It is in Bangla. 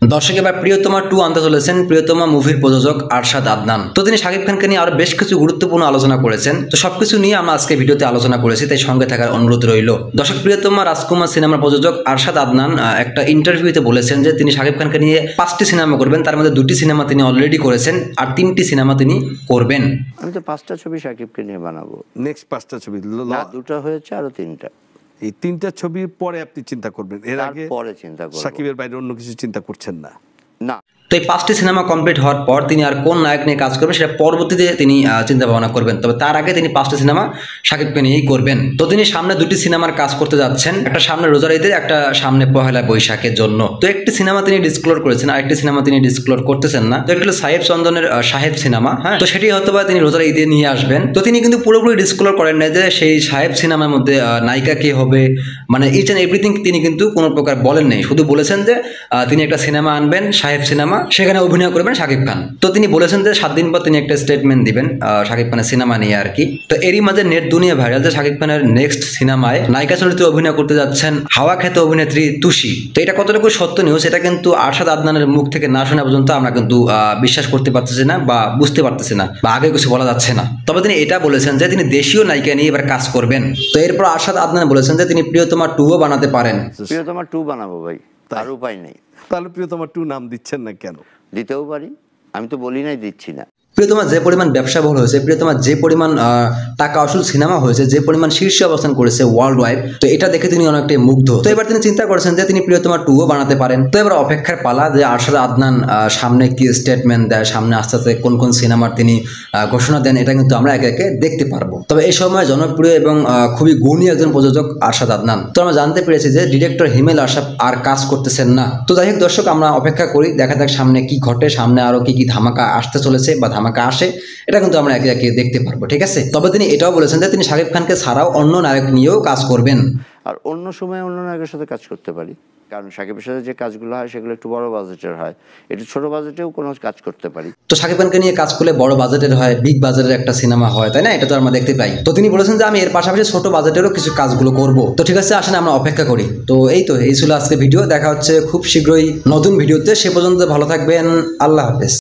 দর্শক এবার প্রিয়তমা 2 আনতে চলেছেন প্রিয়তমা মুভির প্রযোজক আরশাদ আদনান। তো তিনি শাকিব খানকে নিয়ে আরো বেশ কিছু গুরুত্বপূর্ণ আলোচনা করেছেন। তো সবকিছু নিয়ে আমরা আজকে ভিডিওতে আলোচনা করেছি, তাই সঙ্গে থাকার অনুরোধ রইল। দর্শক প্রিয়তমা রাজকুমার সিনেমার প্রযোজক আরশাদ আদনান একটা ইন্টারভিউতে বলেছেন যে তিনি শাকিব খানকে নিয়ে 5টি সিনেমা করবেন, তার মধ্যে 2টি সিনেমা তিনি অলরেডি করেছেন আর 3টি সিনেমা তিনি করবেন। আমি তো 5টা ছবি শাকিবকে নিয়ে বানাবো। নেক্সট 5টা ছবি না, 2টা হয়েছে, আরো 3টা। এই 3টা ছবির পরে আপনি চিন্তা করবেন, এর আগে পরে চিন্তা করব। শাকিবের বাইরে অন্য কিছু চিন্তা করছেন না? না। তো এই 5টি সিনেমা কমপ্লিট হওয়ার পর তিনি আর কোন নায়ক নিয়ে কাজ করবেন সেটা পরবর্তীতে তিনি চিন্তা ভাবনা করবেন, তবে তার আগে তিনি 5টি সিনেমা শাকিবকে নিয়েই করবেন। তো তিনি সামনে 2টি সিনেমার কাজ করতে যাচ্ছেন, একটা সামনে রোজার ঈদে, একটা সামনে পহেলা বৈশাখের জন্য। তো একটি সিনেমা তিনি ডিসক্লোর করেছেন, আরেকটি সিনেমা তিনি ডিসক্লোর করতেছেন না। তো একটি হলো সাহেব চন্দনের সাহেব সিনেমা, হ্যাঁ, তো সেটি হয়তো বা তিনি রোজার ঈদে নিয়ে আসবেন। তো তিনি কিন্তু পুরোপুরি ডিসক্লোর করেন না যে সেই সাহেব সিনেমার মধ্যে নায়িকা কে হবে, মানে ইচ অ্যান্ড এভরিথিং তিনি কিন্তু কোনো প্রকার বলেন নাই। শুধু বলেছেন যে তিনি একটা সিনেমা আনবেন, সাহেব সিনেমা, সেখানে অভিনয় করবেন শাকিব খান। তো তিনি বলেছেন যে 7 দিন পর তিনি একটা স্টেটমেন্ট দিবেন শাকিব খানের সিনেমা নিয়ে আর কি। তো এরই মাঝে নেট দুনিয়া ভাইরাল যে শাকিব খানের নেক্সট সিনেমায় নায়িকা চরিত্রে অভিনয় করতে যাচ্ছেন হাওয়া খ্যাত অভিনেত্রী তুষি। তো এটা কতটুকু সত্য নিউজ, এটা কিন্তু আরশাদ আদনানের মুখ থেকে না শোনা পর্যন্ত আমরা কিন্তু বিশ্বাস করতে পারতেছি না বা বুঝতে পারতেছি না বা আগে কিছু বলা যাচ্ছে না। তবে তিনি এটা বলেছেন যে তিনি দেশীয় নায়িকা নিয়ে এবার কাজ করবেন। তো এরপর আরশাদ আদনান বলেছেন যে তিনি প্রিয়তমা 2ও বানাতে পারেন। প্রিয়তমা 2 বানাবো ভাই, তার উপায় নেই। তাহলে প্রিয়তমা 2 নাম দিচ্ছেন না কেন? দিতেও পারি, আমি তো বলি নাই দিচ্ছি না। প্রিয়তমা যে পরিমাণ ব্যবসা বহুল হয়েছে, প্রিয়তমা যে পরিমাণ টাকা আসল সিনেমা হয়েছে, যে পরিমাণ শীর্ষে অবস্থান করেছে ওয়ার্ল্ড ওয়াইড, তো এটা দেখে তিনি অনেকটাই মুগ্ধ। তো এবার তিনি চিন্তা করেছেন যে তিনি প্রিয়তমা 2ও বানাতে পারেন। তো এবার অপেক্ষার পালা যে আরশাদ আদনান সামনে কি স্টেটমেন্ট দেয়, সামনে আস্তে আস্তে কোন কোন সিনেমার তিনি ঘোষণা দেন, এটা কিন্তু আমরা একে একে দেখতে পারবো। তবে এই সময় জনপ্রিয় এবং খুবই গুণী একজন প্রযোজক আরশাদ আদনান। তো আমরা জানতে পেরেছি যে ডিরেক্টর হিমেল আশরাফ আর কাজ করতেছেন না। তো যাই হোক দর্শক, আমরা অপেক্ষা করি, দেখা যাক সামনে কি ঘটে, সামনে আরো কি কি ধামাকা আসতে চলেছে বা ধামাকা আসে, এটা কিন্তু আমরা একে একে দেখতে পারবো, ঠিক আছে। তবে তিনি এটাও বলেছেন যে তিনি শাকিব খানকে ছাড়াও অন্য নায়ক নিয়েও কাজ করবেন। আর অন্য সময় অন্য নায়কের সাথে কাজ করতে পারি, কারণ শাকিবের সাথে যে কাজগুলো হয় সেগুলো একটু বড় বাজেটের হয়, একটু ছোট বাজেটেও কোনো কাজ করতে পারি। তো শাকিব খানকে নিয়ে কাজ করলে বড় বাজেটের হয়, বিগ বাজেটের একটা সিনেমা হয়, তাই না? এটা তো আমরা দেখতে পাই। তো তিনি বলেছেন যে আমি এর পাশাপাশি ছোট বাজেটেরও কিছু কাজগুলো করব। তো ঠিক আছে, আসেন আমরা অপেক্ষা করি। তো এই ছিল আজকে ভিডিও, দেখা হচ্ছে খুব শীঘ্রই নতুন ভিডিওতে। সে পর্যন্ত ভালো থাকবেন, আল্লাহ হাফেজ।